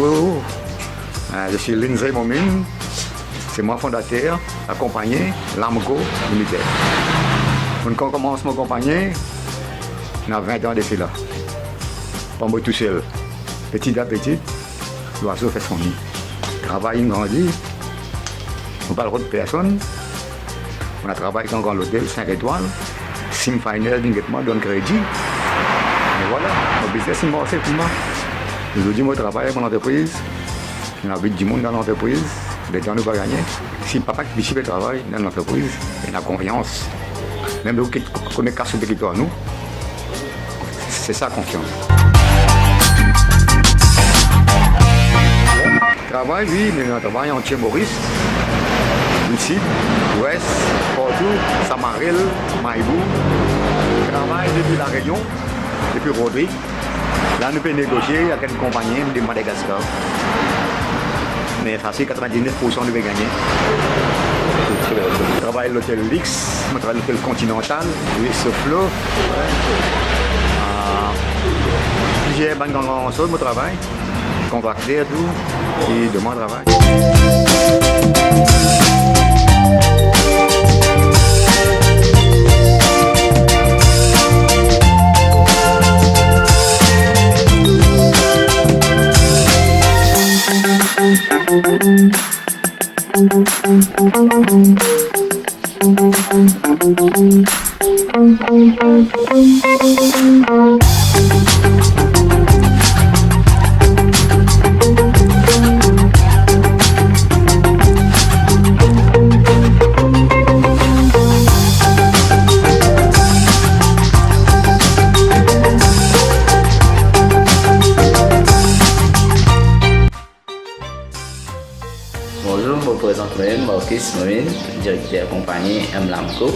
Bonjour, je suis Lindsay Momin, c'est moi fondateur, accompagné LAM Co Ltd. Quand on commence mon compagnie, on a 20 ans de là. Pas moi tout seul. Petit à petit, l'oiseau fait son nid. Travail, il grandit. On parle de personne. On a travaillé dans un hôtel 5 étoiles. Sim Final, directement, donne crédit. Et voilà, mon business est marché pour moi. Aujourd'hui, je travaille dans l'entreprise. Il y a du monde dans l'entreprise. Les gens ne vont pas gagner. Si papa qui fait travail dans l'entreprise, il a confiance. Même nous qui connaissons casse de territoire, nous, c'est ça confiance. Travail, oui, mais on travaille en Maurice, ici, Ouest, Porto, Samaril, Maïbou. Travail depuis la Réunion, depuis Rodrigue. Là, nous pouvons négocier avec une compagnie de Madagascar. Mais facile, 99% nous pouvons gagner. Je travaille à l'hôtel Lix, je travaille à l'hôtel Continental, Flot. J'ai dans mon travail, contracté et tout, et de mon travail. Bonjour, je me présente moi-même, Marcus Momin, directeur compagnie LAM Co.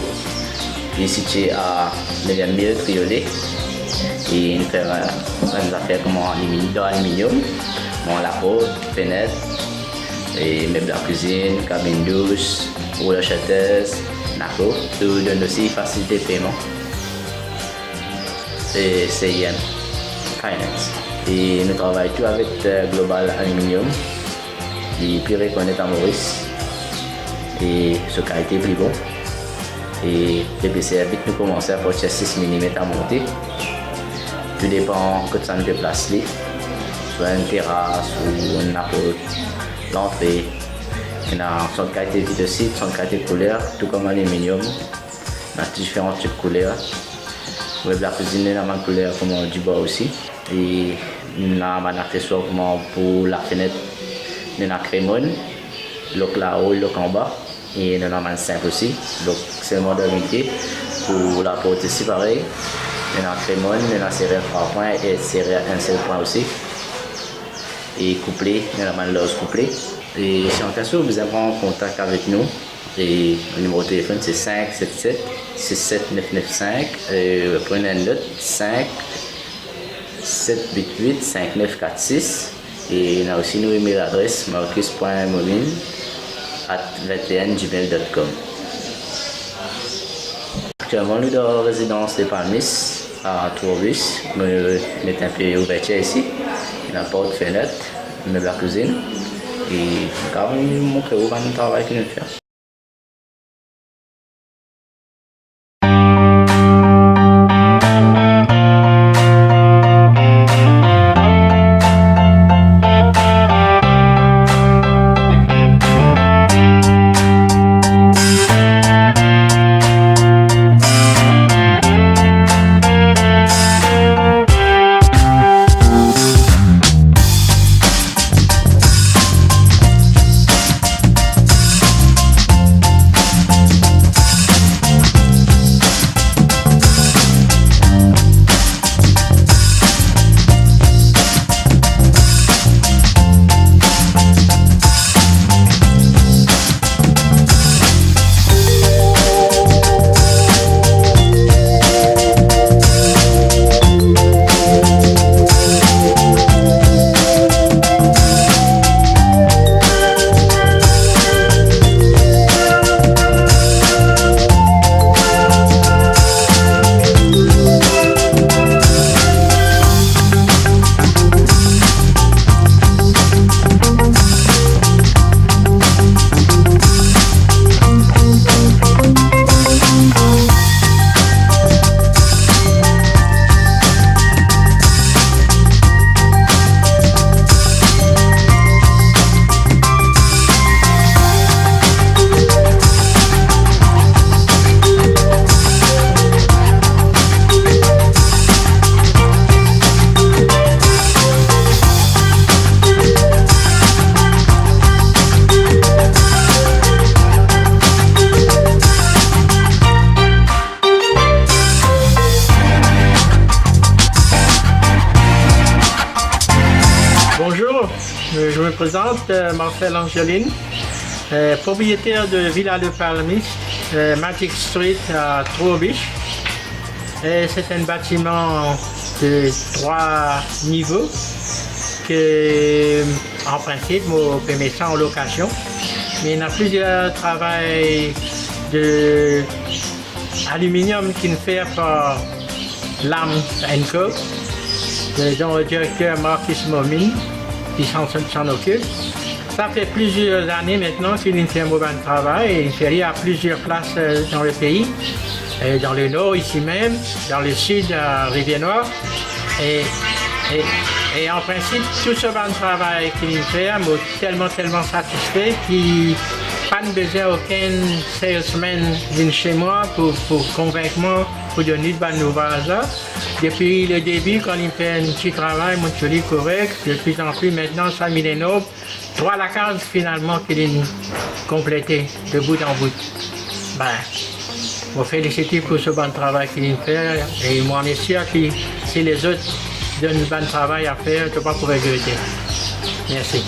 Je suis situé à Aluminium Opening et nous faisons des affaires comme aluminium, la porte, fenêtre, et meubles à cuisine, cabine douche, roller shutters, NACO. Nous donnons aussi facilité de paiement. C'est CIM Finance. Et nous travaillons tout avec Global Aluminium. Et puis reconnaître à Maurice et ce qualité plus bon. Et depuis c'est vite nous commencer à porter 6 mm à monter. Tout dépend de ça nous déplace, soit une terrasse ou une l'entrée. On a son qualité de site, son qualité de couleur, tout comme aluminium. On a différents types de couleurs. La cuisine a une couleur comme du bois aussi. Et on a un accessoire pour la fenêtre. Nous avons crémone, l'autre là-haut, l'autre en bas, et nous avons un simple aussi. Donc c'est le modernité. Pour la porte ici pareil, nous avons crémone, nous avons serrure 3 points et serrure 1 seul point aussi. Et couplé, nous avons un loge couplé. Et si en cas où vous avez en contact avec nous, et le numéro de téléphone c'est 577 67995. Prenez une note 5 788 5946. Et on a aussi nos email adresse marcus.momin@21gmail.com. Actuellement, nous sommes dans la résidence des Palmis à Tourbus. Nous mettons un peu ouverture ici. La porte, fenêtre, meuble à cuisine. Et nous allons vous montrer où va nous travail que nous faisons. présente, Marcel Angeline, propriétaire de Villa de Palmis, Magic Street à Trobiche. C'est un bâtiment de 3 niveaux que, en principe, on peut mettre ça en location. Mais il y a plusieurs travaux de aluminium qui nous fait par LAM Co, dont le directeur Marcus Momin, qui s'en occupe. Ça fait plusieurs années maintenant qu'il fait un bon travail et il fait à plusieurs places dans le pays, dans le nord ici même, dans le sud à Rivière-Noire. Et en principe, tout ce bon travail qu'il fait m'a tellement satisfait qu'il pas besoin aucun salesman venir chez moi pour convaincre moi pour donner de bonnes nouvelles. Depuis le début, quand il fait un petit travail, mon joli correct, de plus en plus maintenant, ça m'est noble. 3 la case finalement qu'il est complété de bout en bout. Ben, je vous félicite pour ce bon travail qu'il fait et moi, on est sûr que si les autres donnent un bon travail à faire, je ne peux pas regretter. Merci.